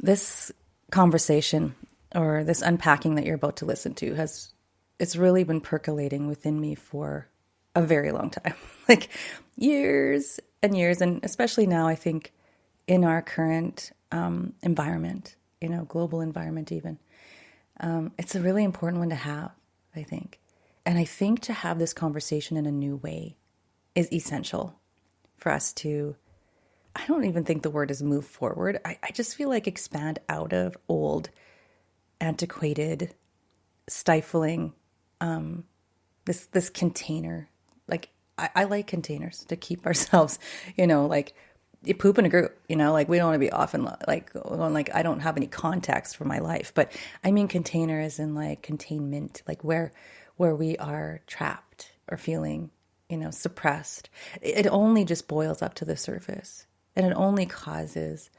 This conversation or this unpacking that you're about to listen to it's really been percolating within me for a very long time, like years and years. And especially now, I think in our current environment, global environment even, it's a really important one to have, I think. And I think to have this conversation in a new way is essential for us to, I don't even think the word is move forward. I just feel like expand out of old, antiquated, stifling, this container. Like I like containers to keep ourselves, like you poop in a group, like we don't want to be often like going like I don't have any context for my life, but I mean container as in like containment, like where we are trapped or feeling, suppressed. It only just boils up to the surface, and it only causes,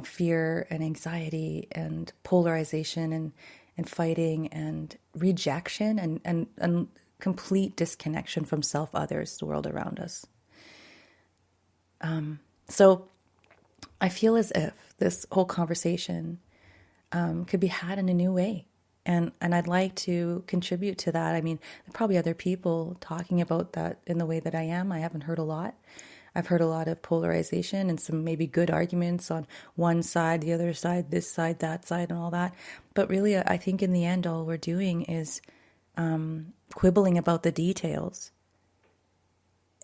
fear and anxiety and polarization and fighting and rejection and complete disconnection from self, others, the world around us. So I feel as if this whole conversation could be had in a new way. And I'd like to contribute to that. I mean, there are probably other people talking about that in the way that I am. I haven't heard a lot. I've heard a lot of polarization and some maybe good arguments on one side, the other side, this side, that side, and all that. But really, I think in the end, all we're doing is quibbling about the details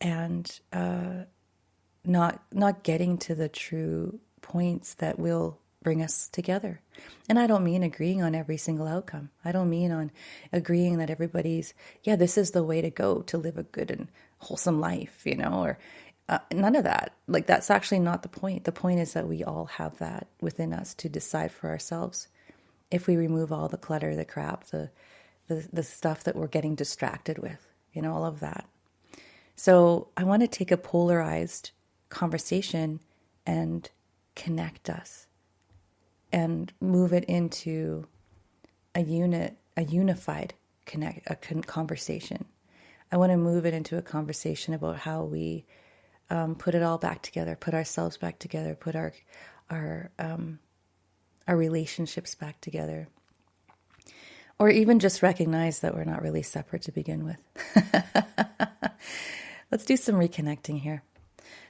and not getting to the true points that will bring us together. And I don't mean agreeing on every single outcome. I don't mean on agreeing that everybody's, this is the way to go to live a good and wholesome life, or none of that. Like, that's actually not the point. The point is that we all have that within us to decide for ourselves. If we remove all the clutter, the crap, the stuff that we're getting distracted with, all of that. So I want to take a polarized conversation and connect us and move it into a unified conversation. I want to move it into a conversation about how we put it all back together, put ourselves back together, put our relationships back together, or even just recognize that we're not really separate to begin with. Let's do some reconnecting here.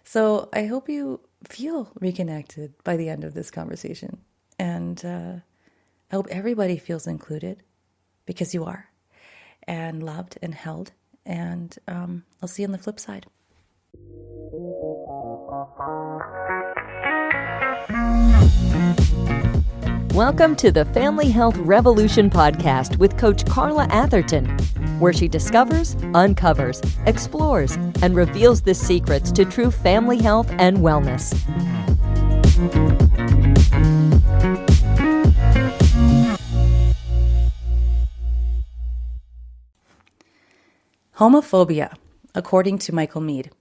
So I hope you feel reconnected by the end of this conversation. And I hope everybody feels included, because you are, and loved and held. And I'll see you on the flip side. Welcome to the Family Health Revolution podcast with Coach Carla Atherton, where she discovers, uncovers, explores, and reveals the secrets to true family health and wellness. Homophobia, according to Michael Meade,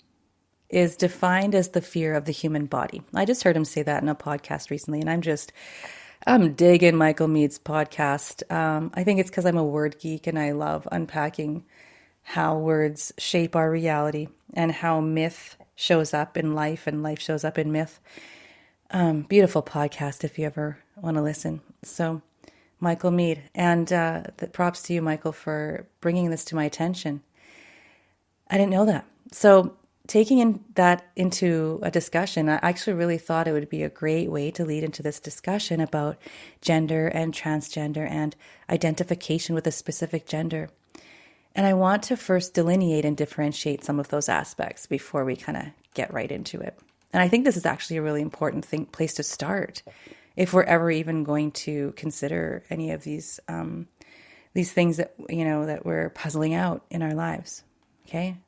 is defined as the fear of the human body. I just heard him say that in a podcast recently, and I'm digging Michael Meade's podcast. I think it's because I'm a word geek and I love unpacking how words shape our reality and how myth shows up in life and life shows up in myth. Beautiful podcast if you ever want to listen. So Michael Meade, and props to you, Michael, for bringing this to my attention. I didn't know that. So taking that into a discussion, I actually really thought it would be a great way to lead into this discussion about gender and transgender and identification with a specific gender. And I want to first delineate and differentiate some of those aspects before we kind of get right into it. And I think this is actually a really important place to start if we're ever even going to consider any of these things that, that we're puzzling out in our lives. Okay.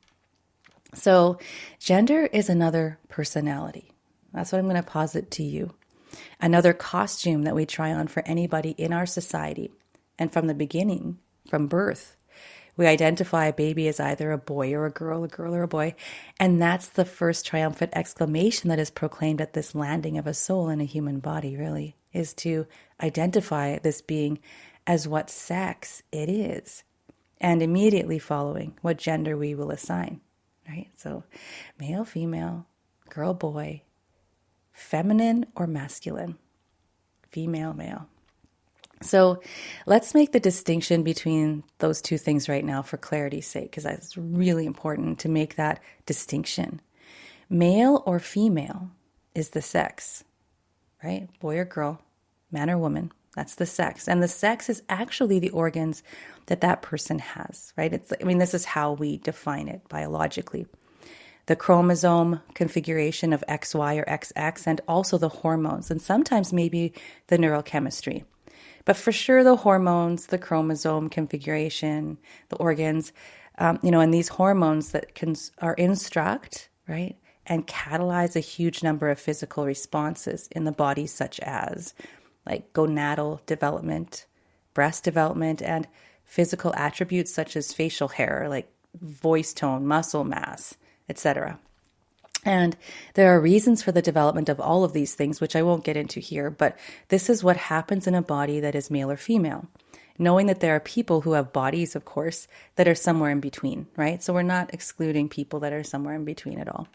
So gender is another personality. That's what I'm going to posit to you. Another costume that we try on for anybody in our society. And from the beginning, from birth, we identify a baby as either a boy or a girl or a boy. And that's the first triumphant exclamation that is proclaimed at this landing of a soul in a human body, really, is to identify this being as what sex it is. And immediately following what gender we will assign, right? So male, female, girl, boy, feminine or masculine, female, male. So let's make the distinction between those two things right now for clarity's sake, because that's really important to make that distinction. Male or female is the sex, right? Boy or girl, man or woman, that's the sex. And the sex is actually the organs that that person has, right? This is how we define it biologically. The chromosome configuration of XY or XX, and also the hormones, and sometimes maybe the neurochemistry. But for sure, the hormones, the chromosome configuration, the organs, and these hormones that are instruct, right, and catalyze a huge number of physical responses in the body, such as like gonadal development, breast development, and physical attributes such as facial hair, like voice tone, muscle mass, etc. And there are reasons for the development of all of these things, which I won't get into here, but this is what happens in a body that is male or female. Knowing that there are people who have bodies, of course, that are somewhere in between, right? So we're not excluding people that are somewhere in between at all.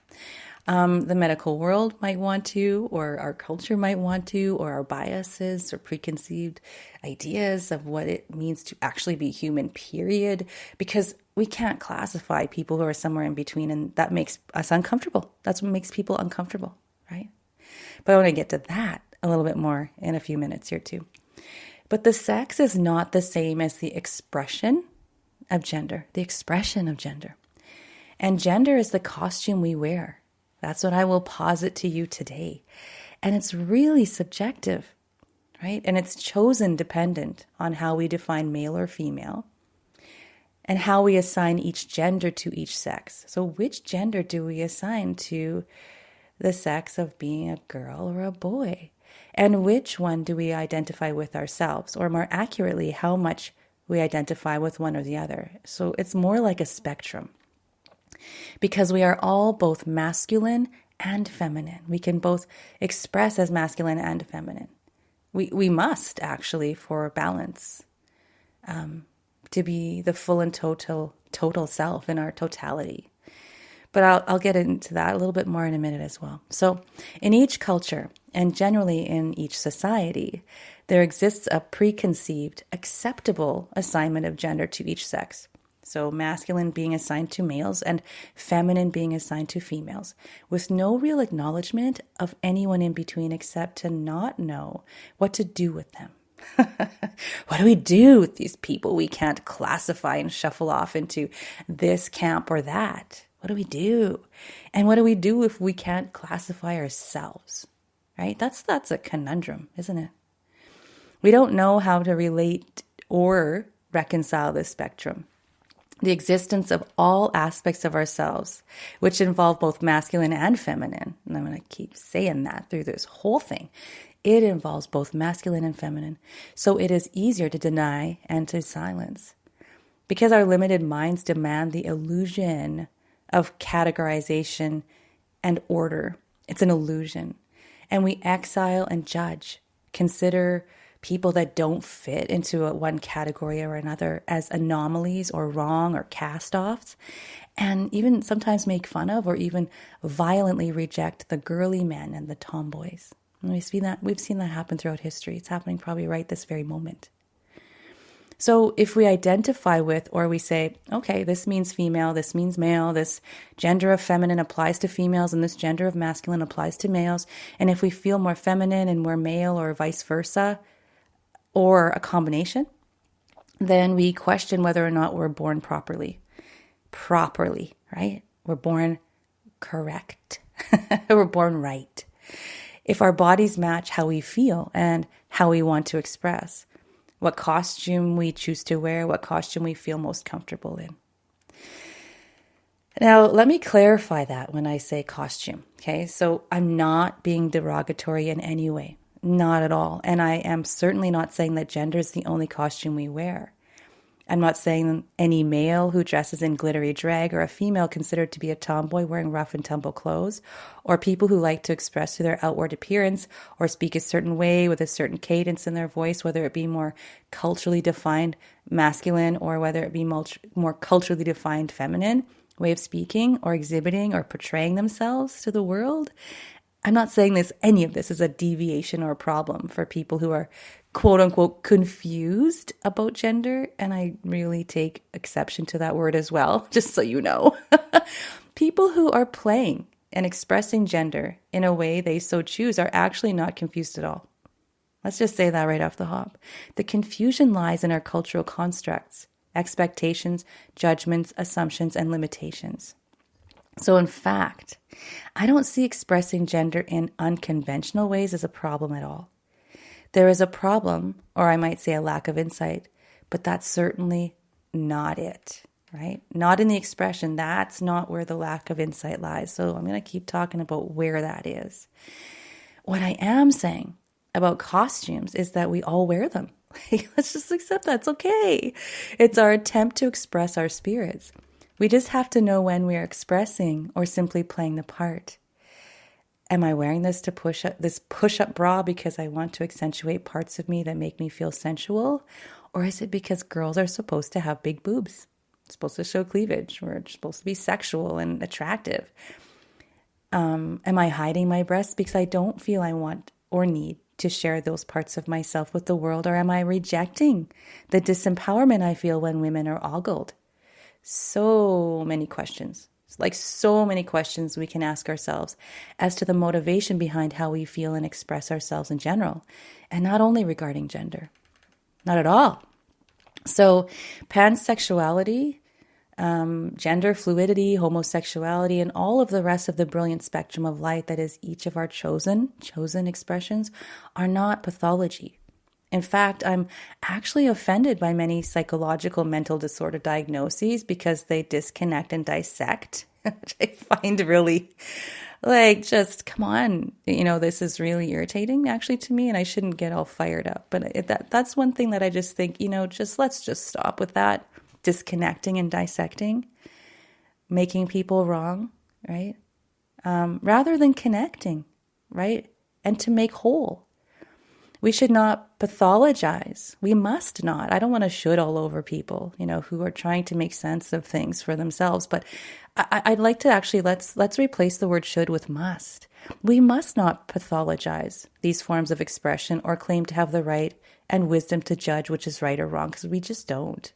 The medical world might want to, or our culture might want to, or our biases or preconceived ideas of what it means to actually be human, period, because we can't classify people who are somewhere in between, and that makes us uncomfortable. That's what makes people uncomfortable, right? But I want to get to that a little bit more in a few minutes here too. But the sex is not the same as the expression of gender, And gender is the costume we wear. That's what I will posit to you today. And it's really subjective, right? And it's chosen dependent on how we define male or female and how we assign each gender to each sex. So which gender do we assign to the sex of being a girl or a boy? And which one do we identify with ourselves? Or more accurately, how much we identify with one or the other. So it's more like a spectrum. Because we are all both masculine and feminine. We can both express as masculine and feminine. We must actually, for balance, to be the full and total self in our totality. But I'll get into that a little bit more in a minute as well. So in each culture, and generally in each society, there exists a preconceived, acceptable assignment of gender to each sex. So masculine being assigned to males and feminine being assigned to females, with no real acknowledgement of anyone in between except to not know what to do with them. What do we do with these people we can't classify and shuffle off into this camp or that? What do we do? And what do we do if we can't classify ourselves? Right? That's a conundrum, isn't it? We don't know how to relate or reconcile this spectrum. The existence of all aspects of ourselves, which involve both masculine and feminine, and I'm going to keep saying that through this whole thing, it involves both masculine and feminine, so it is easier to deny and to silence. Because our limited minds demand the illusion of categorization and order. It's an illusion. And we exile and judge, consider people that don't fit into one category or another as anomalies or wrong or cast-offs, and even sometimes make fun of or even violently reject the girly men and the tomboys. And we've seen that happen throughout history. It's happening probably right this very moment. So if we identify with, or we say, okay, this means female, this means male, this gender of feminine applies to females, and this gender of masculine applies to males, and if we feel more feminine and more male or vice versa, or a combination, then we question whether or not we're born properly, right? We're born correct. We're born right. If our bodies match how we feel and how we want to express, what costume we choose to wear, what costume we feel most comfortable in. Now, let me clarify that when I say costume, okay? So I'm not being derogatory in any way. Not at all. And I am certainly not saying that gender is the only costume we wear. I'm not saying any male who dresses in glittery drag or a female considered to be a tomboy wearing rough and tumble clothes, or people who like to express through their outward appearance or speak a certain way with a certain cadence in their voice, whether it be more culturally defined masculine or whether it be more culturally defined feminine way of speaking or exhibiting or portraying themselves to the world. I'm not saying any of this is a deviation or a problem for people who are quote unquote confused about gender. And I really take exception to that word as well, just so you know. People who are playing and expressing gender in a way they so choose are actually not confused at all. Let's just say that right off the hop. The confusion lies in our cultural constructs, expectations, judgments, assumptions, and limitations. So in fact, I don't see expressing gender in unconventional ways as a problem at all. There is a problem, or I might say a lack of insight, but that's certainly not it, right? Not in the expression. That's not where the lack of insight lies. So I'm going to keep talking about where that is. What I am saying about costumes is that we all wear them. Let's just accept that's okay. It's our attempt to express our spirits. We just have to know when we are expressing or simply playing the part. Am I wearing this push-up bra because I want to accentuate parts of me that make me feel sensual? Or is it because girls are supposed to have big boobs? It's supposed to show cleavage. We're supposed to be sexual and attractive. Am I hiding my breasts because I don't feel I want or need to share those parts of myself with the world? Or am I rejecting the disempowerment I feel when women are ogled? So many questions, so many questions we can ask ourselves as to the motivation behind how we feel and express ourselves in general, and not only regarding gender, not at all. So pansexuality, gender fluidity, homosexuality, and all of the rest of the brilliant spectrum of light that is each of our chosen expressions are not pathology. In fact, I'm actually offended by many psychological mental disorder diagnoses because they disconnect and dissect, which I find really just come on, this is really irritating actually to me, and I shouldn't get all fired up. But that's one thing that I just think, let's just stop with that disconnecting and dissecting, making people wrong, right? Rather than connecting, right? And to make whole. We should not pathologize. We must not. I don't want to should all over people, who are trying to make sense of things for themselves. But I'd like to actually, let's replace the word should with must. We must not pathologize these forms of expression or claim to have the right and wisdom to judge which is right or wrong, because we just don't.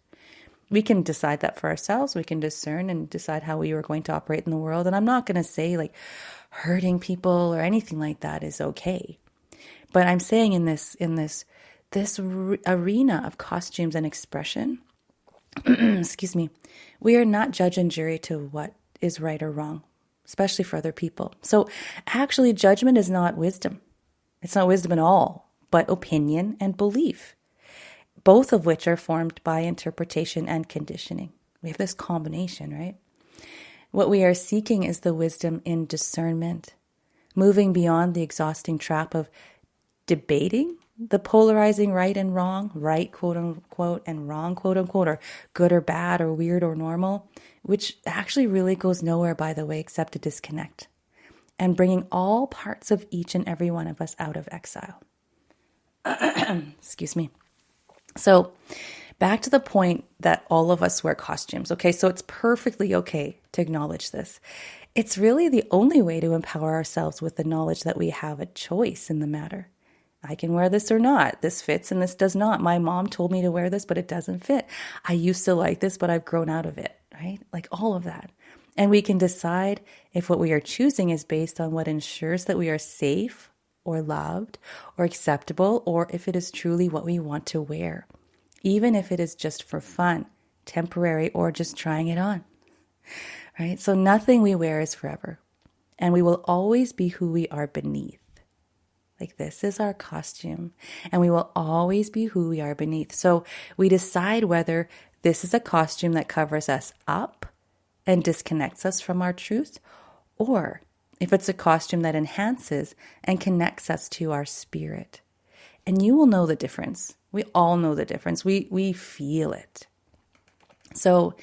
We can decide that for ourselves. We can discern and decide how we are going to operate in the world. And I'm not going to say hurting people or anything like that is okay. But I'm saying in this arena of costumes and expression, excuse me, we are not judge and jury to what is right or wrong, especially for other people. So actually, judgment is not wisdom. It's not wisdom at all, but opinion and belief, both of which are formed by interpretation and conditioning. We have this combination, right? What we are seeking is the wisdom in discernment, moving beyond the exhausting trap of debating the polarizing right and wrong, right quote unquote and wrong quote unquote, or good or bad or weird or normal, which actually really goes nowhere, by the way, except to disconnect and bringing all parts of each and every one of us out of exile. Excuse me. So back to the point that all of us wear costumes. Okay, so it's perfectly okay to acknowledge this. It's really the only way to empower ourselves with the knowledge that we have a choice in the matter. I can wear this or not. This fits and this does not. My mom told me to wear this, but it doesn't fit. I used to like this, but I've grown out of it, right? All of that. And we can decide if what we are choosing is based on what ensures that we are safe or loved or acceptable, or if it is truly what we want to wear, even if it is just for fun, temporary, or just trying it on, right? So nothing we wear is forever, and we will always be who we are beneath. This is our costume, and we will always be who we are beneath. So we decide whether this is a costume that covers us up and disconnects us from our truth, or if it's a costume that enhances and connects us to our spirit. And you will know the difference. We all know the difference. We feel it. So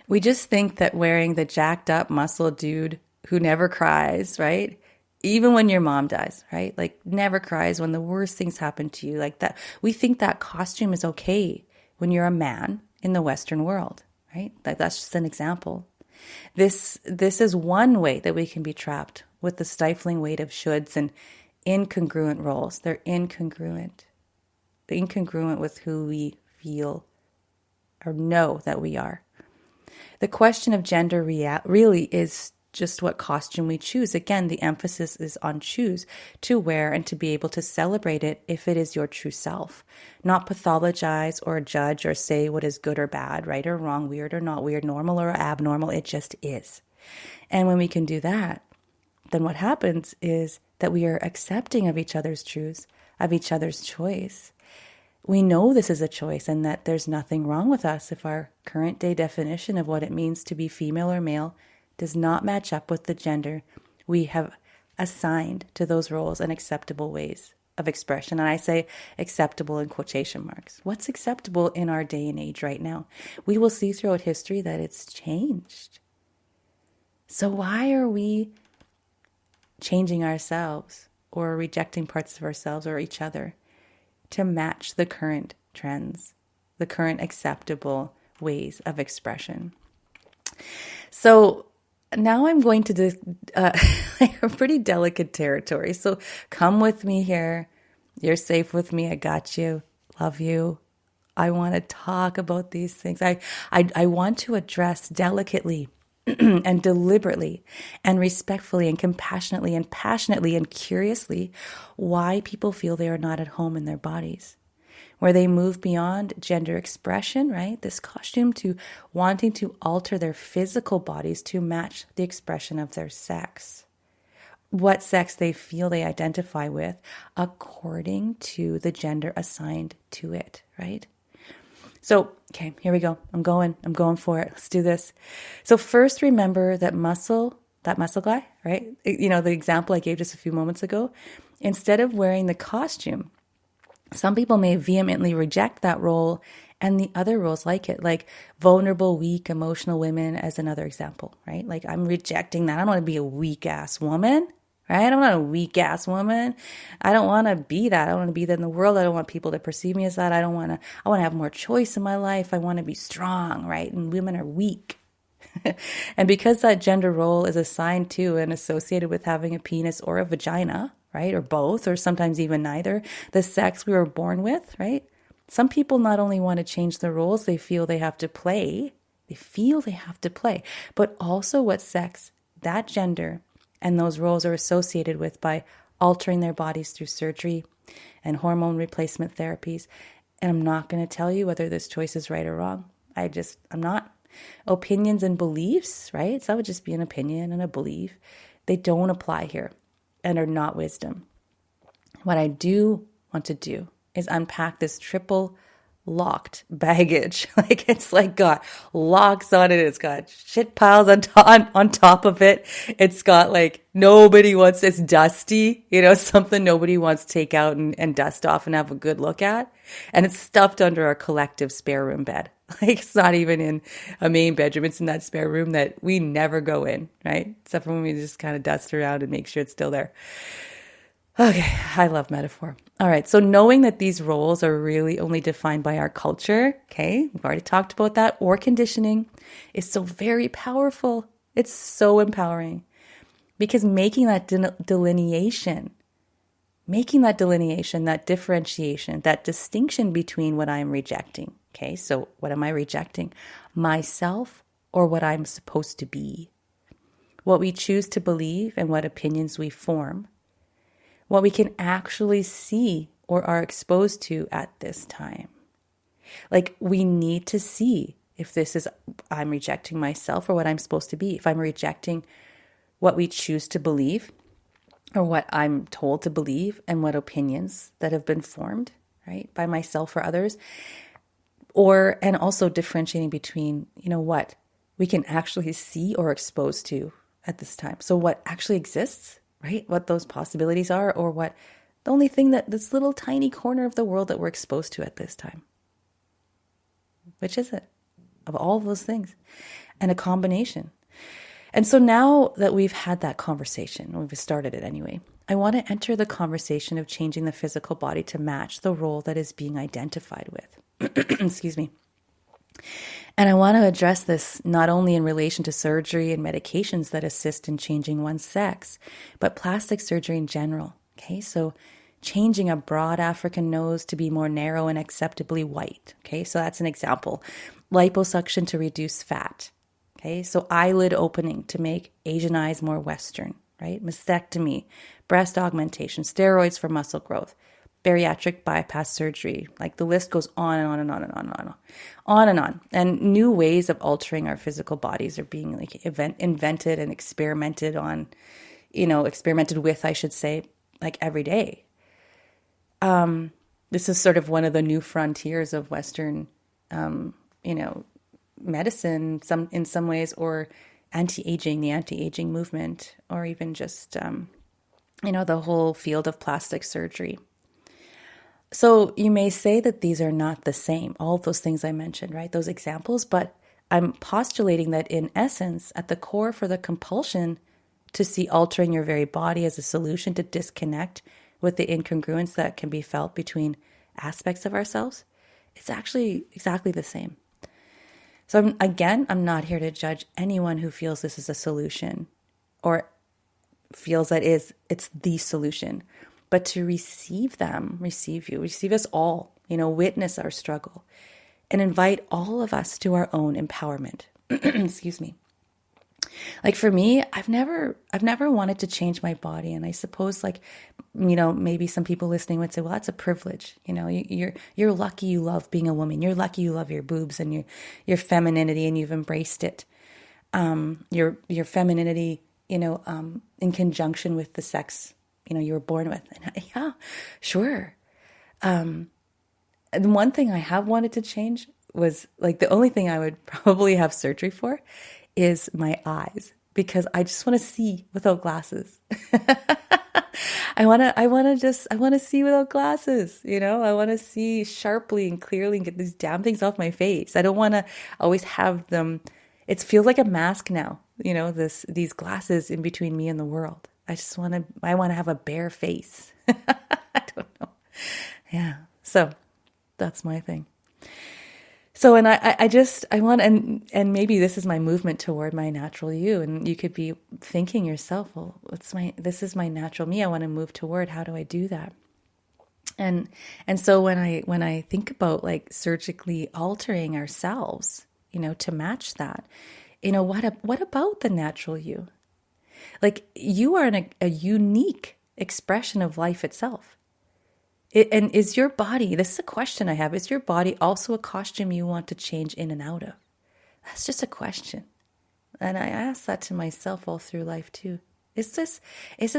we just think that wearing the jacked up muscle dude who never cries, right? Even when your mom dies, right? Never cries when the worst things happen to you, that. We think that costume is okay when you're a man in the Western world, right? That's just an example. This is one way that we can be trapped with the stifling weight of shoulds and incongruent roles. They're incongruent. They're incongruent with who we feel or know that we are. The question of gender really is just what costume we choose. Again, the emphasis is on choose to wear and to be able to celebrate it if it is your true self, not pathologize or judge or say what is good or bad, right or wrong, weird or not weird, normal or abnormal. It just is. And when we can do that, then what happens is that we are accepting of each other's truths, of each other's choice. We know this is a choice and that there's nothing wrong with us if our current day definition of what it means to be female or male does not match up with the gender we have assigned to those roles and acceptable ways of expression. And I say acceptable in quotation marks. What's acceptable in our day and age right now? We will see throughout history that it's changed. So why are we changing ourselves or rejecting parts of ourselves or each other to match the current trends, the current acceptable ways of expression? So now I'm going to do a pretty delicate territory. So come with me here. You're safe with me. I got you. Love you. I want to talk about these things. I want to address delicately and deliberately and respectfully and compassionately and passionately and curiously why people feel they are not at home in their bodies, where they move beyond gender expression, right? This costume to wanting to alter their physical bodies to match the expression of their sex, what sex they feel they identify with according to the gender assigned to it, right? So, okay, here we go. I'm going for it. Let's do this. So first, remember that muscle guy, right? You know, the example I gave just a few moments ago, instead of wearing the costume, some people may vehemently reject that role and the other roles like it, like vulnerable, weak, emotional women as another example, right? Like I'm rejecting that. I don't want to be a weak ass woman, right? I'm not a weak ass woman. I don't want to be that. I don't want to be that in the world. I don't want people to perceive me as that. I want to have more choice in my life. I want to be strong, right? And women are weak. And because that gender role is assigned to and associated with having a penis or a vagina, right? Or both, or sometimes even neither, the sex we were born with, right? Some people not only want to change the roles they feel they have to play, but also what sex, that gender, and those roles are associated with by altering their bodies through surgery and hormone replacement therapies. And I'm not going to tell you whether this choice is right or wrong. I'm not. Opinions and beliefs, right? So that would just be an opinion and a belief. They don't apply here and are not wisdom. What I do want to do is unpack this triple locked baggage. Like it's like got locks on it. It's got shit piles on top of it. It's got like it's dusty, something nobody wants to take out and dust off and have a good look at. And it's stuffed under our collective spare room bed. Like it's not even in a main bedroom. It's in that spare room that we never go in, right? Except for when we just kind of dust around and make sure it's still there. Okay, I love metaphor. All right, so knowing that these roles are really only defined by our culture, okay, we've already talked about that, or conditioning, is so very powerful. It's so empowering because making that delineation, that differentiation, that distinction between what I'm rejecting, okay, so what am I rejecting? Myself or what I'm supposed to be? What we choose to believe and what opinions we form. What we can actually see or are exposed to at this time. Like we need to see if this is, I'm rejecting myself or what I'm supposed to be. If I'm rejecting what we choose to believe or what I'm told to believe and what opinions that have been formed, right, by myself or others. And also differentiating between, what we can actually see or exposed to at this time. So what actually exists, right? What those possibilities are, or what the only thing that this little tiny corner of the world that we're exposed to at this time. Which is it? Of all of those things. And a combination. And so now that we've had that conversation, we've started it anyway, I want to enter the conversation of changing the physical body to match the role that is being identified with. Excuse me. And I want to address this not only in relation to surgery and medications that assist in changing one's sex, but plastic surgery in general. Okay, so changing a broad African nose to be more narrow and acceptably white. Okay, so that's an example. Liposuction to reduce fat. Okay, so eyelid opening to make Asian eyes more Western, right? Mastectomy, breast augmentation, steroids for muscle growth, bariatric bypass surgery. Like the list goes on and on and on and on and on, on and on. And new ways of altering our physical bodies are being like invented and experimented on, experimented with, I should say, like every day. This is sort of one of the new frontiers of Western, medicine, in some ways, or the anti-aging movement, or even just, the whole field of plastic surgery. So you may say that these are not the same, all of those things I mentioned, right? Those examples, but I'm postulating that in essence, at the core for the compulsion to see altering your very body as a solution to disconnect with the incongruence that can be felt between aspects of ourselves, it's actually exactly the same. So I'm not here to judge anyone who feels this is a solution or feels that it's the solution, but to receive us all, witness our struggle and invite all of us to our own empowerment. Excuse me. Like for me, I've never wanted to change my body. And I suppose maybe some people listening would say, well, that's a privilege. You're lucky you love being a woman. You're lucky you love your boobs and your femininity and you've embraced it. Your femininity, in conjunction with the sex, you were born with. And yeah, sure. And one thing I have wanted to change was the only thing I would probably have surgery for is my eyes, because I just want to see without glasses. I want to see without glasses. I want to see sharply and clearly and get these damn things off my face. I don't want to always have them. It feels like a mask now, these glasses in between me and the world. I want to have a bare face. I don't know. Yeah. So that's my thing. So, and I want, and maybe this is my movement toward my natural you. And you could be thinking yourself, well, this is my natural me. I want to move toward, how do I do that? And so when I think about surgically altering ourselves, to match that, what about the natural you? You are a unique expression of life itself. And is your body, this is a question I have, is your body also a costume you want to change in and out of? That's just a question. And I ask that to myself all through life too. Is this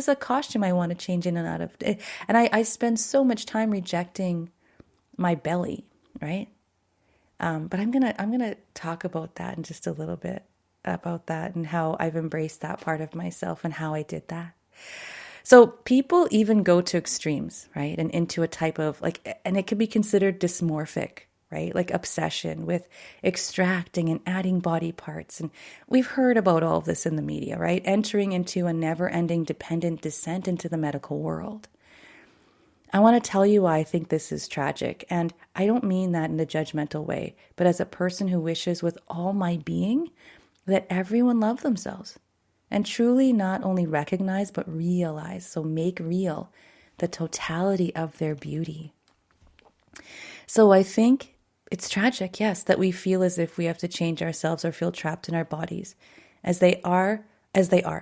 a costume I want to change in and out of? And I spend so much time rejecting my belly, right? But I'm gonna talk about that in just a little bit, about that and how I've embraced that part of myself and how I did that. So people even go to extremes, right? And into a type of and it can be considered dysmorphic, right? Obsession with extracting and adding body parts. And we've heard about all of this in the media, right? Entering into a never-ending dependent descent into the medical world. I want to tell you why I think this is tragic. And I don't mean that in a judgmental way, but as a person who wishes with all my being that everyone love themselves. And truly not only recognize, but realize, so make real the totality of their beauty. So I think it's tragic, yes, that we feel as if we have to change ourselves or feel trapped in our bodies as they are.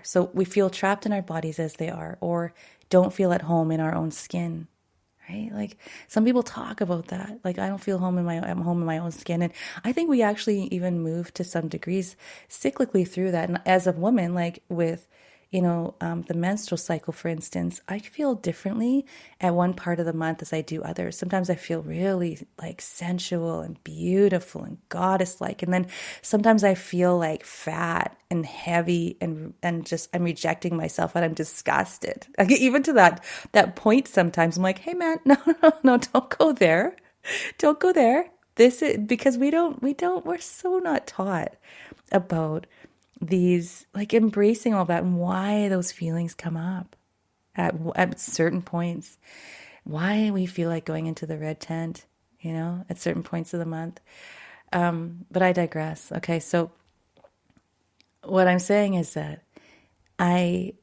So we feel trapped in our bodies as they are, or don't feel at home in our own skin. Right? Some people talk about that. I don't feel I'm home in my own skin. And I think we actually even move to some degrees cyclically through that. And as a woman, with, the menstrual cycle, for instance, I feel differently at one part of the month as I do others. Sometimes I feel really sensual and beautiful and goddess-like. And then sometimes I feel fat and heavy and just I'm rejecting myself and I'm disgusted. Even to that point sometimes I'm like, hey man, no, don't go there. Don't go there. This is because we're so not taught about these, embracing all that and why those feelings come up at certain points, why we feel like going into the red tent, at certain points of the month. But I digress. Okay, so what I'm saying is that as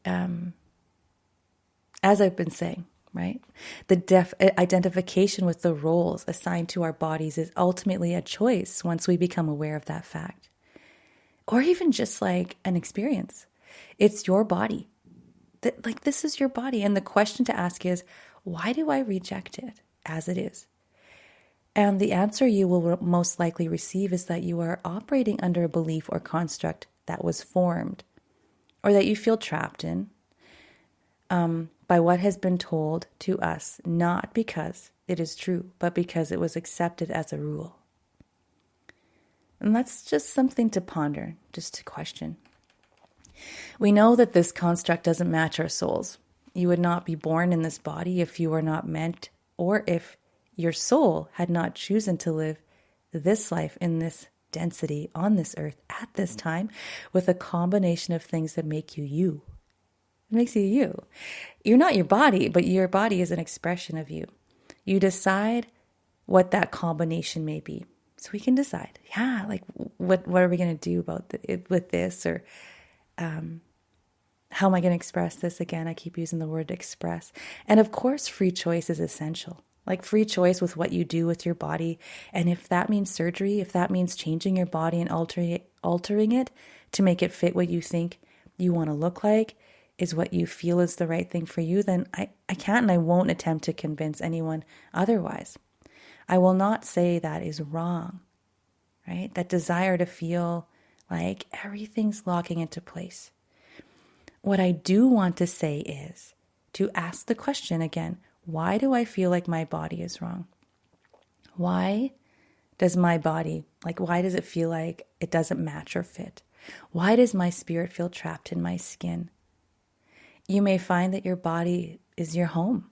I've been saying, right, the identification with the roles assigned to our bodies is ultimately a choice once we become aware of that fact, or even just like an experience. It's your body. Like, this is your body. And the question to ask is, why do I reject it as it is? And the answer you will most likely receive is that you are operating under a belief or construct that was formed, or that you feel trapped in, by what has been told to us, not because it is true, but because it was accepted as a rule. And that's just something to ponder, just to question. We know that this construct doesn't match our souls. You would not be born in this body if you were not meant, or if your soul had not chosen to live this life in this density on this earth at this time, with a combination of things that make you you. It makes you you. You're not your body, but your body is an expression of you. You decide what that combination may be. So we can decide, like what are we going to do about with this, or how am I going to express this? Again, I keep using the word express. And of course, free choice is essential. Like free choice with what you do with your body. And if that means surgery, if that means changing your body and altering it to make it fit what you think you want to look like, is what you feel is the right thing for you, then I can't and I won't attempt to convince anyone otherwise. I will not say that is wrong, right? That desire to feel like everything's locking into place. What I do want to say is to ask the question again, why do I feel like my body is wrong? Why does my body, why does it feel like it doesn't match or fit? Why does my spirit feel trapped in my skin? You may find that your body is your home.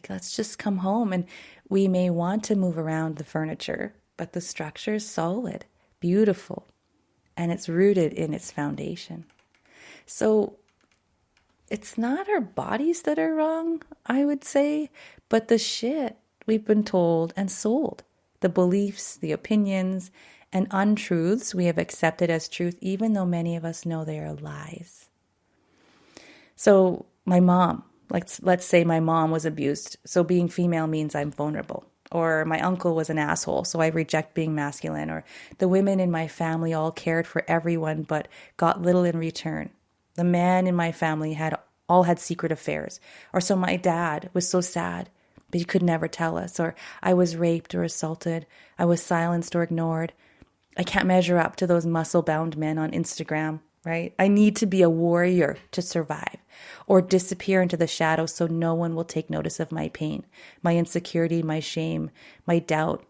Let's just come home, and we may want to move around the furniture, but the structure is solid, beautiful, and it's rooted in its foundation. So it's not our bodies that are wrong, I would say, but the shit we've been told and sold, the beliefs, the opinions, and untruths we have accepted as truth, even though many of us know they are lies. So my mom, let's say my mom was abused, so being female means I'm vulnerable. Or my uncle was an asshole, so I reject being masculine. Or the women in my family all cared for everyone but got little in return. The men in my family had secret affairs. Or so my dad was so sad, but he could never tell us. Or I was raped or assaulted. I was silenced or ignored. I can't measure up to those muscle-bound men on Instagram, right? I need to be a warrior to survive, or disappear into the shadows so no one will take notice of my pain, my insecurity, my shame, my doubt.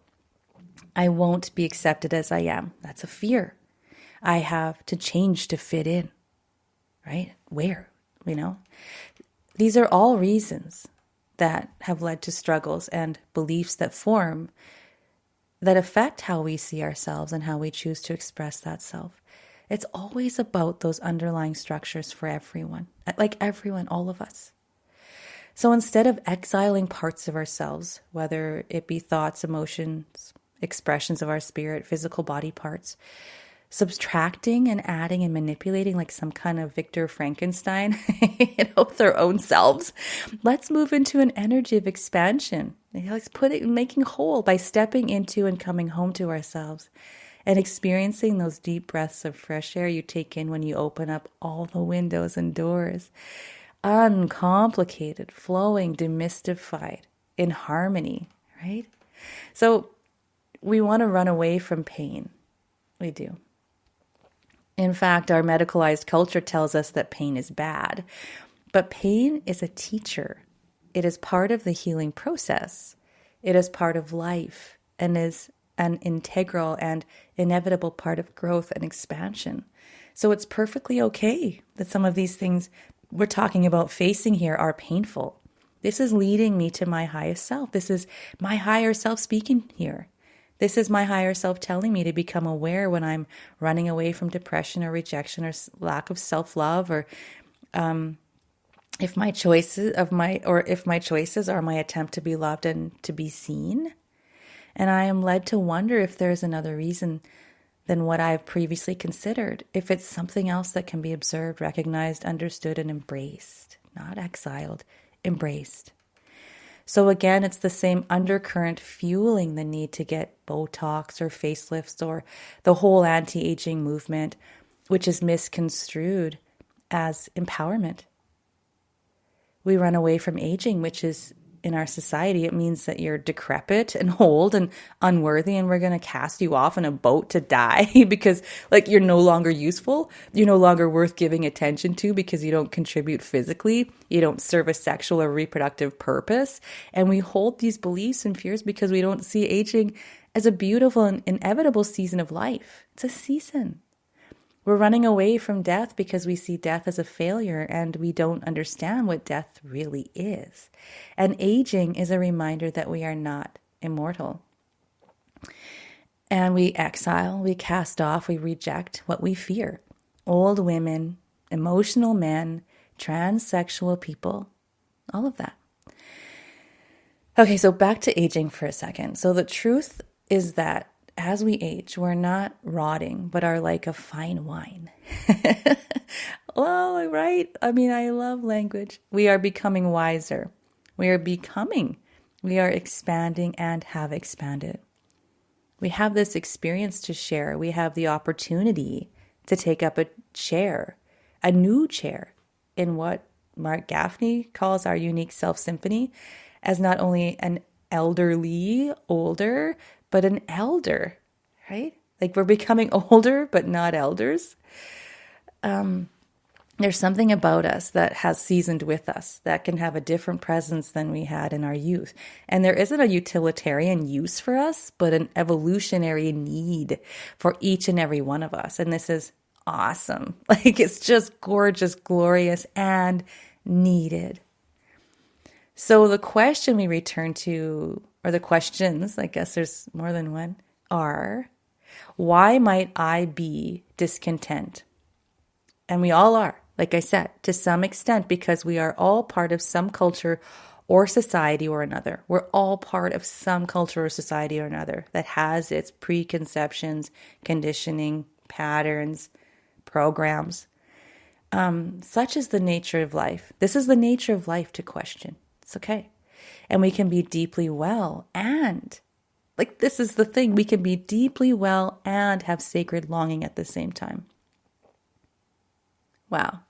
I won't be accepted as I am. That's a fear. I have to change to fit in, right? Where, These are all reasons that have led to struggles and beliefs that form, that affect how we see ourselves and how we choose to express that self. It's always about those underlying structures for everyone, everyone, all of us. So instead of exiling parts of ourselves, whether it be thoughts, emotions, expressions of our spirit, physical body parts, subtracting and adding and manipulating like some kind of Victor Frankenstein, their own selves, let's move into an energy of expansion. Let's making whole by stepping into and coming home to ourselves. And experiencing those deep breaths of fresh air you take in when you open up all the windows and doors. Uncomplicated, flowing, demystified, in harmony, right? So we want to run away from pain. We do. In fact, our medicalized culture tells us that pain is bad. But pain is a teacher. It is part of the healing process. It is part of life and is an integral and inevitable part of growth and expansion. So it's perfectly okay that some of these things we're talking about facing here are painful. This is leading me to my highest self. This is my higher self speaking here. This is my higher self telling me to become aware when I'm running away from depression or rejection or lack of self-love, or if my choices are my attempt to be loved and to be seen. And I am led to wonder if there's another reason than what I've previously considered, if it's something else that can be observed, recognized, understood, and embraced, not exiled, embraced. So again, it's the same undercurrent fueling the need to get Botox or facelifts or the whole anti-aging movement, which is misconstrued as empowerment. We run away from aging, which is, in our society, it means that you're decrepit and old and unworthy, and we're going to cast you off in a boat to die because you're no longer useful. You're no longer worth giving attention to because you don't contribute physically. You don't serve a sexual or reproductive purpose. And we hold these beliefs and fears because we don't see aging as a beautiful and inevitable season of life. It's a season. We're running away from death because we see death as a failure and we don't understand what death really is. And aging is a reminder that we are not immortal. And we exile, we cast off, we reject what we fear. Old women, emotional men, transsexual people, all of that. Okay, so back to aging for a second. So the truth is that as we age, we're not rotting, but are like a fine wine. Well, right? I mean, I love language. We are becoming wiser. We are expanding and have expanded. We have this experience to share. We have the opportunity to take up a chair, a new chair, in what Mark Gaffney calls our unique self-symphony, as not only an elderly, older, but an elder, right? We're becoming older, but not elders. There's something about us that has seasoned with us that can have a different presence than we had in our youth. And there isn't a utilitarian use for us, but an evolutionary need for each and every one of us. And this is awesome. It's just gorgeous, glorious, and needed. So the question we return to, or the questions, I guess there's more than one, are, why might I be discontent? And we all are, like I said, to some extent, because we are all part of some culture or society or another. We're all part of some culture or society or another that has its preconceptions, conditioning, patterns, programs. Such is the nature of life. This is the nature of life to question. It's okay. And we can be deeply well and, this is the thing, we can be deeply well and have sacred longing at the same time. Wow.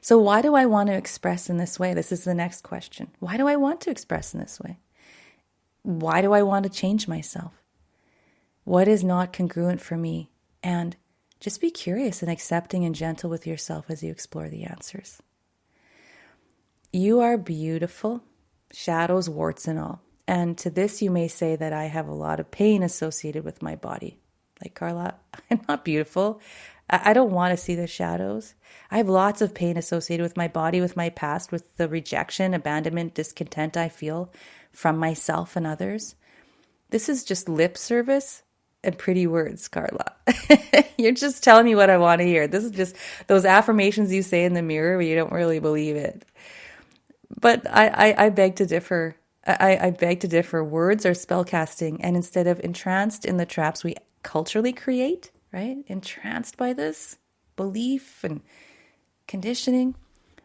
So why do I want to express in this way? This is the next question. Why do I want to express in this way? Why do I want to change myself? What is not congruent for me? And just be curious and accepting and gentle with yourself as you explore the answers. You are beautiful, shadows, warts, and all. And to this, you may say that I have a lot of pain associated with my body. Carla, I'm not beautiful. I don't want to see the shadows. I have lots of pain associated with my body, with my past, with the rejection, abandonment, discontent I feel from myself and others. This is just lip service and pretty words, Carla. You're just telling me what I want to hear. This is just those affirmations you say in the mirror where you don't really believe it. But I beg to differ. I beg to differ. Words are spellcasting, and instead of entranced in the traps we culturally create, right? Entranced by this belief and conditioning,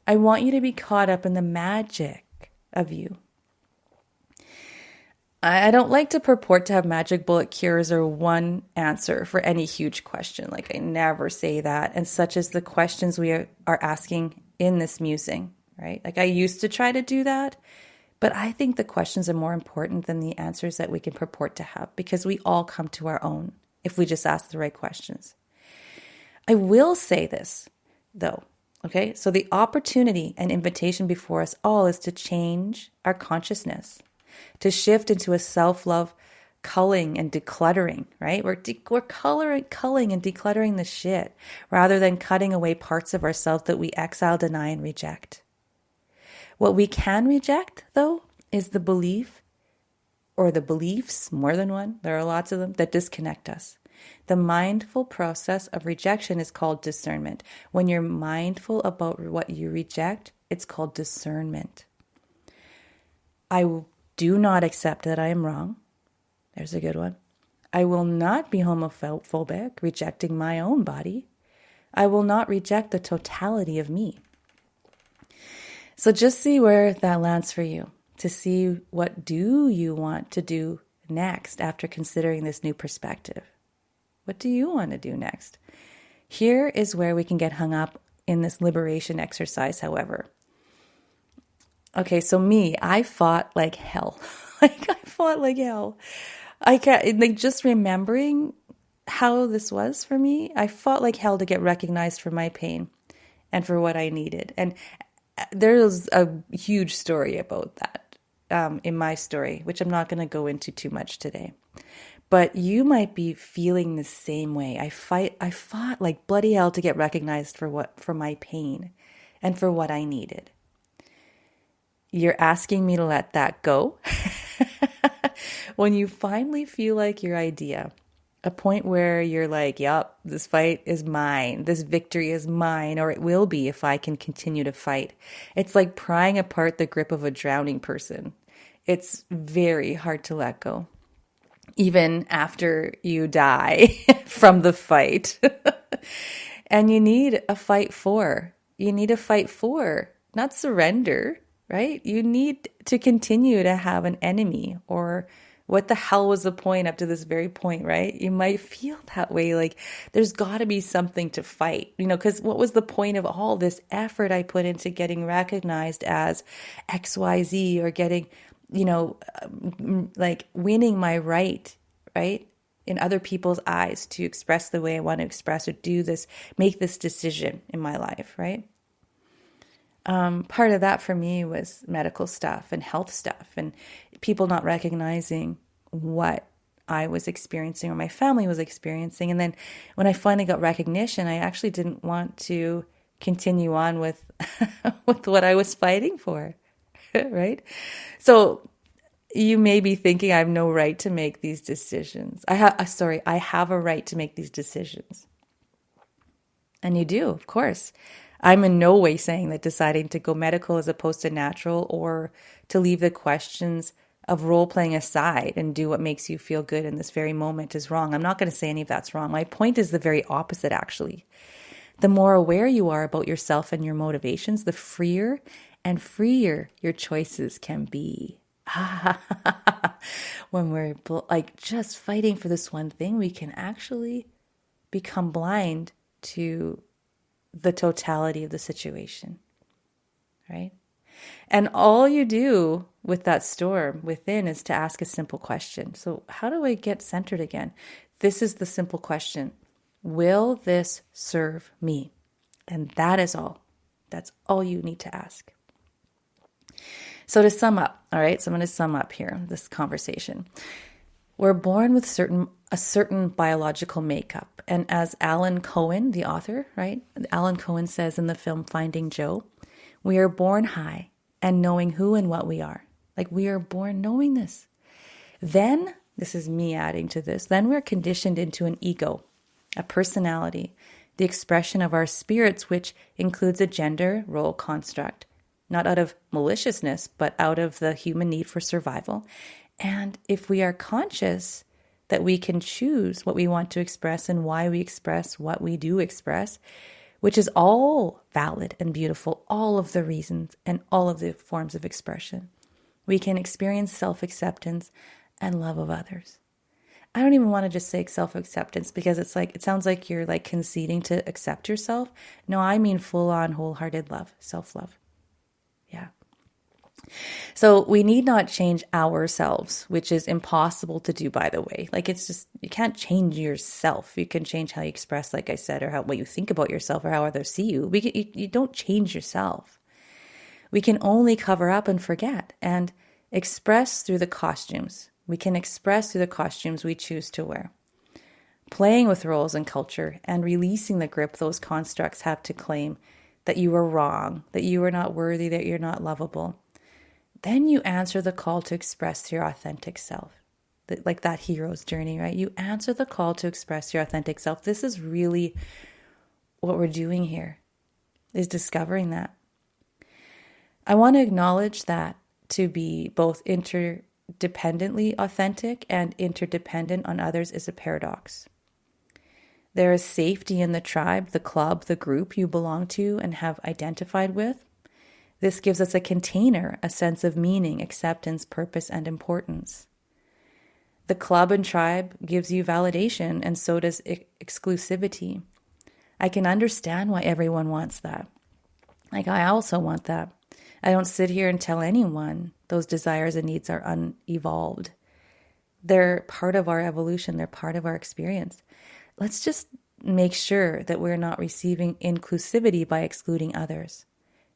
I want you to be caught up in the magic of you. I don't like to purport to have magic bullet cures or one answer for any huge question. I never say that. And such as the questions we are asking in this musing, right? I used to try to do that, but I think the questions are more important than the answers that we can purport to have, because we all come to our own if we just ask the right questions. I will say this, though, okay? So the opportunity and invitation before us all is to change our consciousness, to shift into a self-love culling and decluttering, right? We're culling and decluttering the shit rather than cutting away parts of ourselves that we exile, deny, and reject. What we can reject, though, is the belief or the beliefs, more than one, there are lots of them, that disconnect us. The mindful process of rejection is called discernment. When you're mindful about what you reject, it's called discernment. I do not accept that I am wrong. There's a good one. I will not be homophobic, rejecting my own body. I will not reject the totality of me. So just see where that lands for you, to see what do you want to do next after considering this new perspective. What do you want to do next? Here is where we can get hung up in this liberation exercise, however. Okay, so I fought like hell. I fought like hell. I can't, just remembering how this was for me, I fought like hell to get recognized for my pain and for what I needed. And there's a huge story about that in my story, which I'm not going to go into too much today. But you might be feeling the same way. I fought like bloody hell to get recognized for my pain and for what I needed. You're asking me to let that go? When you finally feel like your idea, a point where you're like, yep, this fight is mine, this victory is mine, or it will be if I can continue to fight. It's like prying apart the grip of a drowning person. It's very hard to let go, even after you die from the fight. And you need a fight for. You need a fight for, not surrender, right? You need to continue to have an enemy, or what the hell was the point up to this very point, right? You might feel that way, like there's got to be something to fight, because what was the point of all this effort I put into getting recognized as XYZ, or getting, like winning my right, in other people's eyes to express the way I want to express, or do this, make this decision in my life, right? Part of that for me was medical stuff and health stuff, and people not recognizing what I was experiencing or my family was experiencing. And then when I finally got recognition, I actually didn't want to continue on with with what I was fighting for, right? So you may be thinking I have no right to make these decisions. I have a right to make these decisions. And you do, of course. I'm in no way saying that deciding to go medical as opposed to natural, or to leave the questions of role playing aside and do what makes you feel good in this very moment is wrong. I'm not going to say any of that's wrong. My point is the very opposite, actually. The more aware you are about yourself and your motivations, the freer and freer your choices can be. When we're like just fighting for this one thing, we can actually become blind to the totality of the situation, right? And all you do with that storm within is to ask a simple question. So how do I get centered again? This is the simple question. Will this serve me? And that is all. That's all you need to ask. So to sum up, all right, so I'm going to sum up here this conversation. We're born with a certain biological makeup. And as Alan Cohen, the author, right? Alan Cohen says in the film Finding Joe, we are born high and knowing who and what we are. Like we are born knowing this. Then, this is me adding to this, then we're conditioned into an ego, a personality, the expression of our spirits, which includes a gender role construct, not out of maliciousness, but out of the human need for survival. And if we are conscious that we can choose what we want to express and why we express what we do express, which is all valid and beautiful, all of the reasons and all of the forms of expression, we can experience self-acceptance and love of others. I don't even want to just say self-acceptance, because it sounds like you're like conceding to accept yourself. No, I mean full-on wholehearted love, self-love. Yeah. So we need not change ourselves, which is impossible to do, by the way. Like it's just, you can't change yourself. You can change how you express, like I said, or what you think about yourself, or how others see you. You don't change yourself. We can only cover up and forget and express through the costumes. We can express through the costumes we choose to wear. Playing with roles and culture and releasing the grip those constructs have to claim that you are wrong, that you are not worthy, that you're not lovable. Then you answer the call to express your authentic self, like that hero's journey, right? You answer the call to express your authentic self. This is really what we're doing here, is discovering that. I want to acknowledge that to be both dependently authentic and interdependent on others is a paradox. There is safety in the tribe, the club, the group you belong to and have identified with. This gives us a container, a sense of meaning, acceptance, purpose, and importance. The club and tribe gives you validation, and so does exclusivity. I can understand why everyone wants that. Like, I also want that. I don't sit here and tell anyone those desires and needs are unevolved. They're part of our evolution. They're part of our experience. Let's just make sure that we're not receiving inclusivity by excluding others,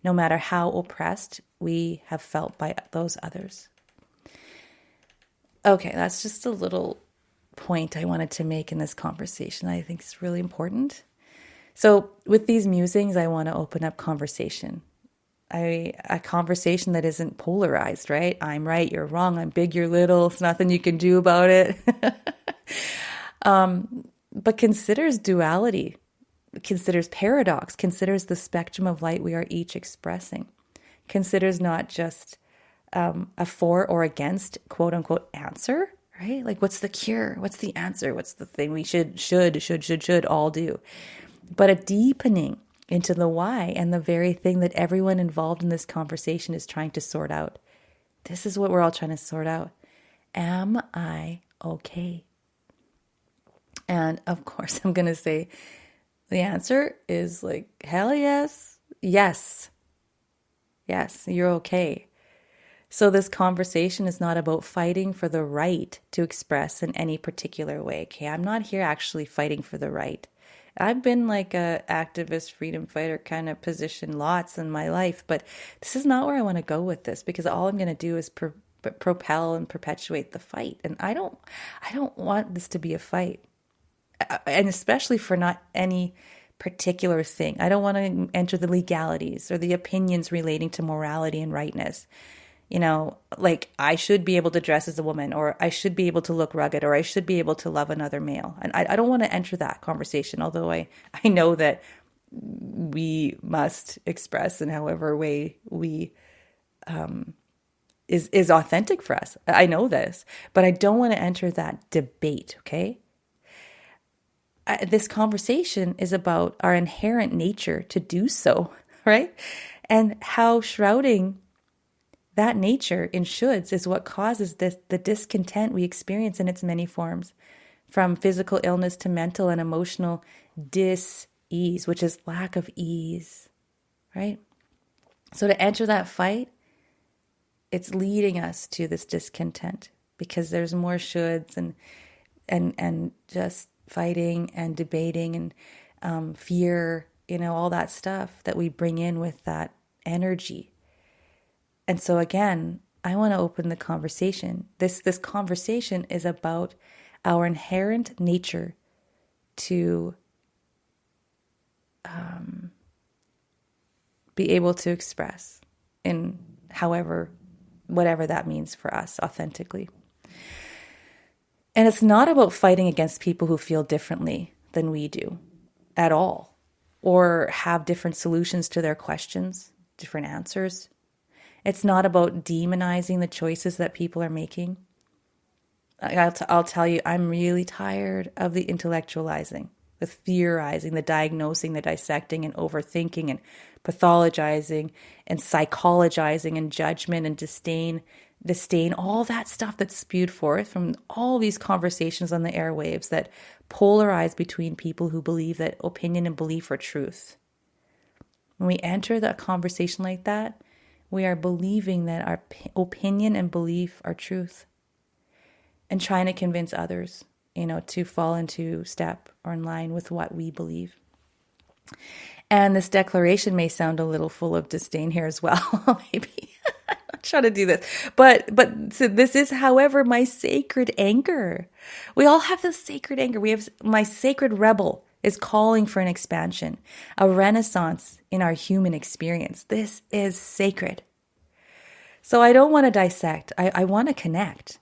no matter how oppressed we have felt by those others. Okay, that's just a little point I wanted to make in this conversation. I think it's really important. So with these musings, I want to open up conversation. A conversation that isn't polarized, right? I'm right, you're wrong, I'm big, you're little, it's nothing you can do about it. But considers duality, considers paradox, considers the spectrum of light we are each expressing, considers not just a for or against quote unquote answer, right? Like, what's the cure? What's the answer? What's the thing we should all do? But a deepening into the why and the very thing that everyone involved in this conversation is trying to sort out. This is what we're all trying to sort out. Am I okay? And of course, I'm going to say the answer is like, hell yes. Yes, you're okay. So this conversation is not about fighting for the right to express in any particular way. Okay, I'm not here actually fighting for the right. I've been like a activist, freedom fighter kind of position lots in my life, but this is not where I want to go with this, because all I'm going to do is propel and perpetuate the fight. And I don't want this to be a fight. And especially for not any particular thing. I don't want to enter the legalities or the opinions relating to morality and rightness. You know, like, I should be able to dress as a woman, or I should be able to look rugged, or I should be able to love another male. And I don't want to enter that conversation, although I know that we must express in however way we is authentic for us. I know this, but I don't want to enter that debate, okay? This conversation is about our inherent nature to do so, right? And how shrouding that nature in shoulds is what causes the discontent we experience in its many forms, from physical illness to mental and emotional dis-ease, which is lack of ease, right? So to enter that fight, it's leading us to this discontent, because there's more shoulds and just fighting and debating and fear, all that stuff that we bring in with that energy. And so again, I want to open the conversation. This conversation is about our inherent nature to be able to express in whatever that means for us authentically. And it's not about fighting against people who feel differently than we do at all, or have different solutions to their questions, different answers. It's not about demonizing the choices that people are making. I'll tell you, I'm really tired of the intellectualizing, the theorizing, the diagnosing, the dissecting and overthinking and pathologizing and psychologizing and judgment and disdain, all that stuff that's spewed forth from all these conversations on the airwaves that polarize between people who believe that opinion and belief are truth. When we enter that conversation like that, we are believing that our opinion and belief are truth, and trying to convince others, to fall into step or in line with what we believe. And this declaration may sound a little full of disdain here as well. Maybe I'm not trying to do this, but so this is, however, my sacred anchor. We all have this sacred anchor. We have my sacred rebel is calling for an expansion, a renaissance in our human experience. This is sacred. So I don't want to dissect. I want to connect.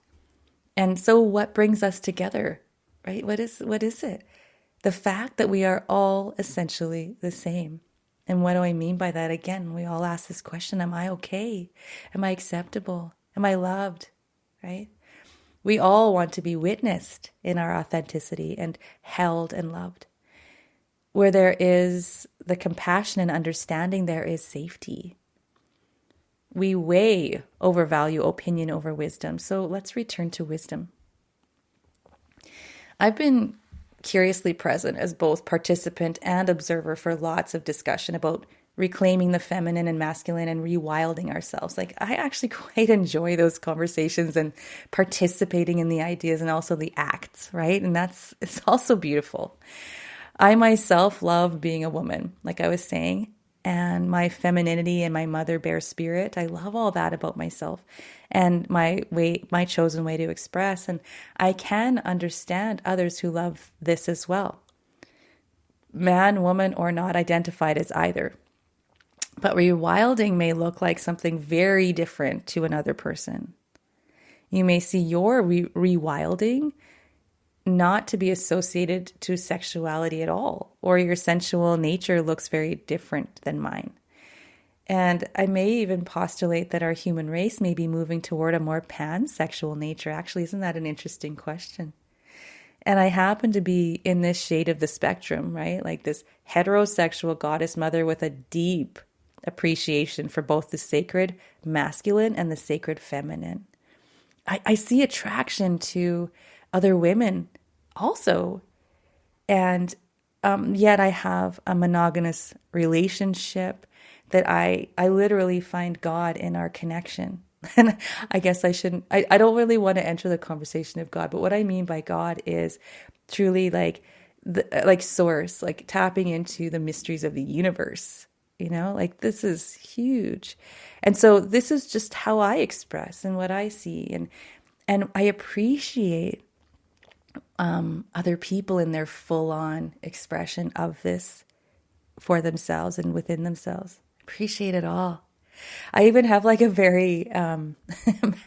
And so what brings us together, right? What is it? The fact that we are all essentially the same. And what do I mean by that? Again, we all ask this question, am I okay? Am I acceptable? Am I loved? right? We all want to be witnessed in our authenticity and held and loved. Where there is the compassion and understanding, there is safety. We way overvalue opinion over wisdom. So let's return to wisdom. I've been curiously present as both participant and observer for lots of discussion about reclaiming the feminine and masculine and rewilding ourselves. Like, I actually quite enjoy those conversations and participating in the ideas and also the acts, right? And it's also beautiful. I myself love being a woman, like I was saying, and my femininity and my mother bear spirit. I love all that about myself and my chosen way to express. And I can understand others who love this as well. Man, woman, or not identified as either. But rewilding may look like something very different to another person. You may see your rewilding not to be associated to sexuality at all, or your sensual nature looks very different than mine. And I may even postulate that our human race may be moving toward a more pansexual nature. Actually, isn't that an interesting question? And I happen to be in this shade of the spectrum, right? Like this heterosexual goddess mother with a deep appreciation for both the sacred masculine and the sacred feminine. I see attraction to other women also. And yet I have a monogamous relationship that I literally find God in our connection. And I guess I don't really want to enter the conversation of God, but what I mean by God is truly like source, like tapping into the mysteries of the universe. Like this is huge. And so this is just how I express and what I see. And I appreciate other people in their full-on expression of this for themselves and within themselves. Appreciate it all. I even have like a very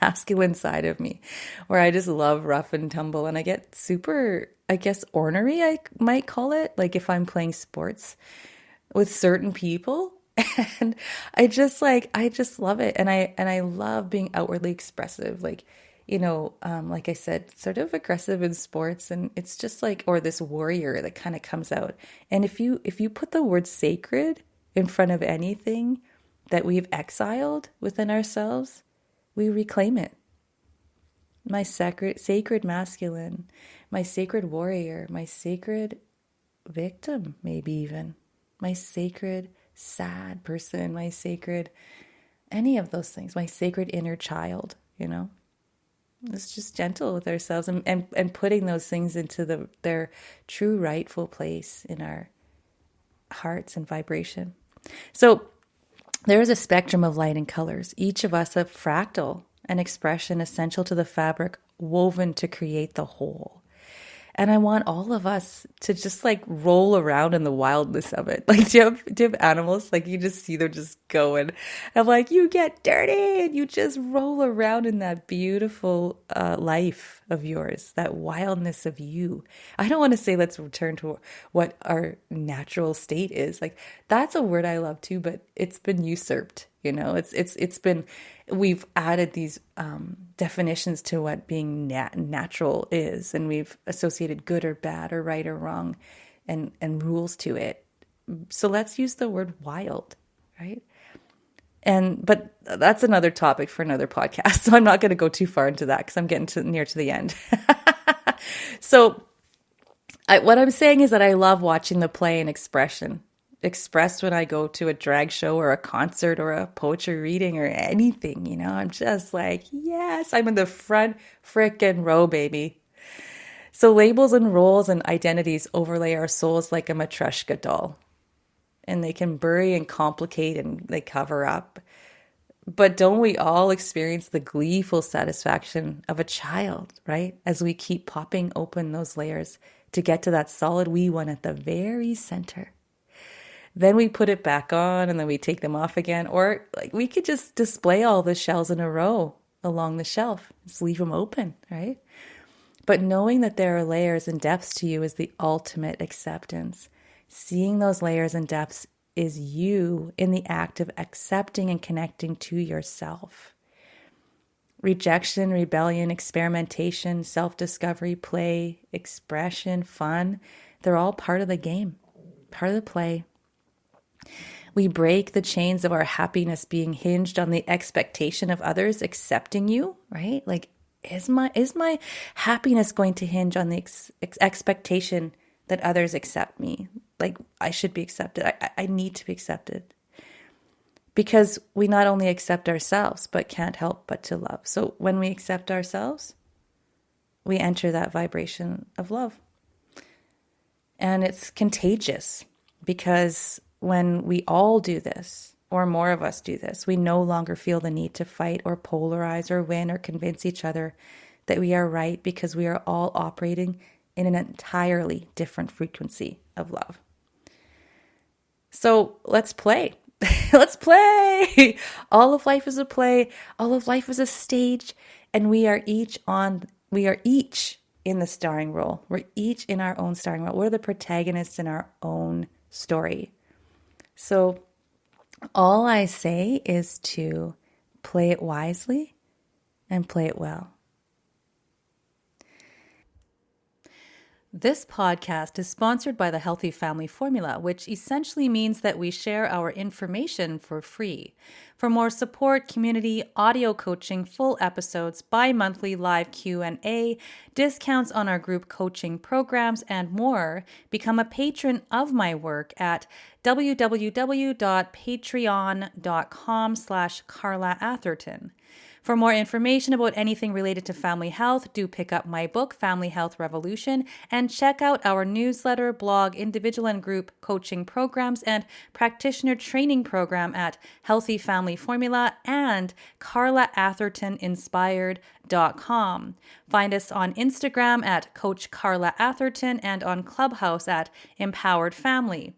masculine side of me where I just love rough and tumble, and I get super, I guess, ornery, I might call it, like if I'm playing sports with certain people. And I just love it. And I love being outwardly expressive, like I said, sort of aggressive in sports. And it's just like, or this warrior that kind of comes out. And if you put the word sacred in front of anything that we've exiled within ourselves, we reclaim it. My sacred masculine, my sacred warrior, my sacred victim, maybe even my sacred sad person, my sacred, any of those things, my sacred inner child, It's just gentle with ourselves and putting those things into their true rightful place in our hearts and vibration. So there is a spectrum of light and colors, each of us a fractal, an expression essential to the fabric woven to create the whole. And I want all of us to just like roll around in the wildness of it. Like, do you have animals? Like you just see them just going. I'm like, you get dirty and you just roll around in that beautiful life of yours, that wildness of you. I don't want to say let's return to what our natural state is. Like that's a word I love too, but it's been usurped. It's been, we've added these definitions to what being natural is, and we've associated good or bad or right or wrong and rules to it. So let's use the word wild, right? But that's another topic for another podcast. So I'm not going to go too far into that because I'm getting near to the end. So what I'm saying is that I love watching the play and expression expressed when I go to a drag show or a concert or a poetry reading or anything, I'm just like, yes, I'm in the front frickin' row, baby. So labels and roles and identities overlay our souls like a matryoshka doll, and they can bury and complicate and they cover up. But don't we all experience the gleeful satisfaction of a child, right? As we keep popping open those layers to get to that solid wee one at the very center. Then we put it back on and then we take them off again. Or like we could just display all the shells in a row along the shelf. Just leave them open, right? But knowing that there are layers and depths to you is the ultimate acceptance. Seeing those layers and depths is you in the act of accepting and connecting to yourself. Rejection, rebellion, experimentation, self-discovery, play, expression, fun, they're all part of the game, part of the play. We break the chains of our happiness being hinged on the expectation of others accepting you, right? Like, is my happiness going to hinge on the expectation that others accept me? Like, I should be accepted. I need to be accepted. Because we not only accept ourselves, but can't help but to love. So when we accept ourselves, we enter that vibration of love. And it's contagious, because when we all do this, or more of us do this, we no longer feel the need to fight or polarize or win or convince each other that we are right, because we are all operating in an entirely different frequency of love. So let's play. Let's play. All of life is a play. All of life is a stage. And we are each in the starring role. We're each in our own starring role. We're the protagonists in our own story. So all I say is to play it wisely and play it well. This podcast is sponsored by the Healthy Family Formula, which essentially means that we share our information for free. For more support, community, audio coaching, full episodes, bi-monthly live Q&A, discounts on our group coaching programs, and more, become a patron of my work at www.patreon.com/Carla Atherton. For more information about anything related to family health, do pick up my book, Family Health Revolution, and check out our newsletter, blog, individual and group coaching programs, and practitioner training program at Healthy Family Formula and CarlaAthertonInspired.com. Find us on Instagram at Coach Carla Atherton and on Clubhouse at Empowered Family.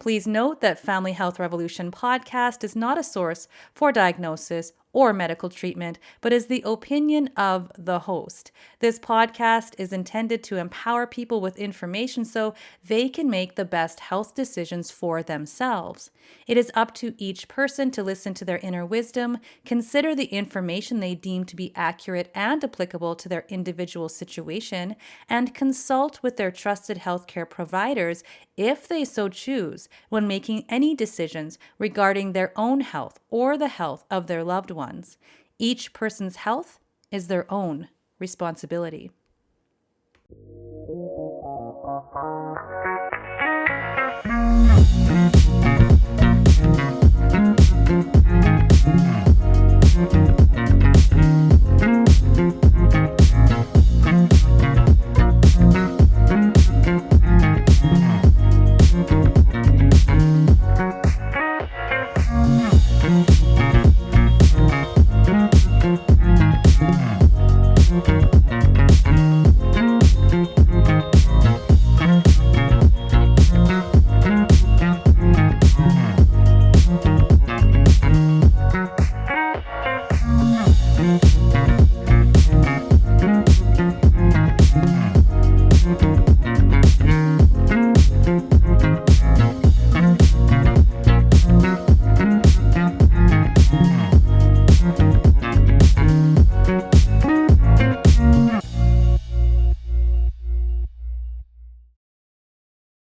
Please note that Family Health Revolution podcast is not a source for diagnosis or medical treatment, but is the opinion of the host. This podcast is intended to empower people with information so they can make the best health decisions for themselves. It is up to each person to listen to their inner wisdom, consider the information they deem to be accurate and applicable to their individual situation, and consult with their trusted healthcare providers if they so choose when making any decisions regarding their own health or the health of their loved ones. Each person's health is their own responsibility.